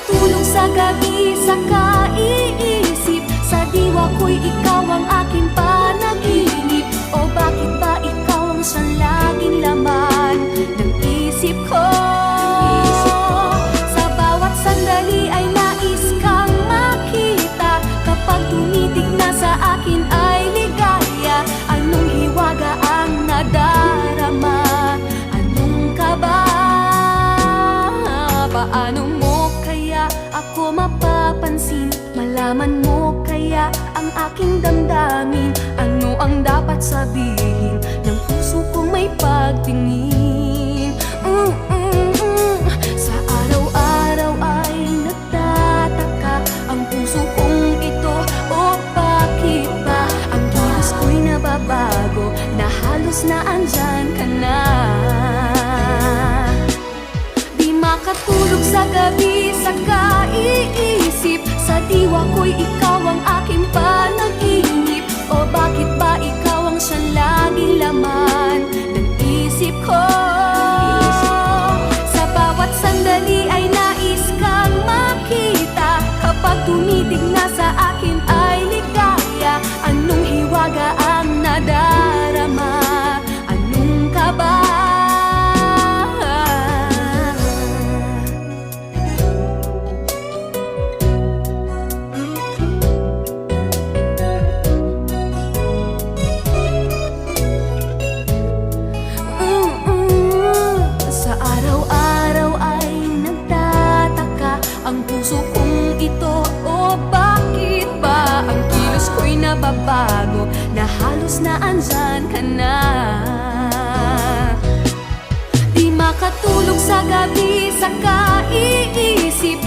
makatulog sa gabi sa kaiisip. Sa diwa ko'y ikaw ang aking panaginip. O bakit ba ikaw ang siyang laging laman ng isip ko? Sa bawat sandali ay nais kang makita. Kapag tumitig na sa akin ay ligaya. Anong hiwaga ang nadarama? Anong kaba? Paano mo kaya ako mapapansin? Malaman mo kaya ang aking damdamin? Ano ang dapat sabihin ng puso kong may pagtingin? Sa araw-araw ay nagtataka ang puso kong ito. O bakit ba ang kilos ko'y nababago na halos na andyan ka na? Di makatulog sa gabi sa kaiisip. Sa diwa ko'y ikaw ang aking panaginip. O bakit ba ikaw ang siyang laging laman ng isip ko? Sa bawat sandali ay nais kang makita. Kapag tumitig na sa akin ay ligaya. Anong hiwaga ang nadarama? Anong kaba? Ang puso kong ito, o bakit ba ang kilos ko'y nababago na halos na andyan ka na? Di makatulog sa gabi sa kaiisip.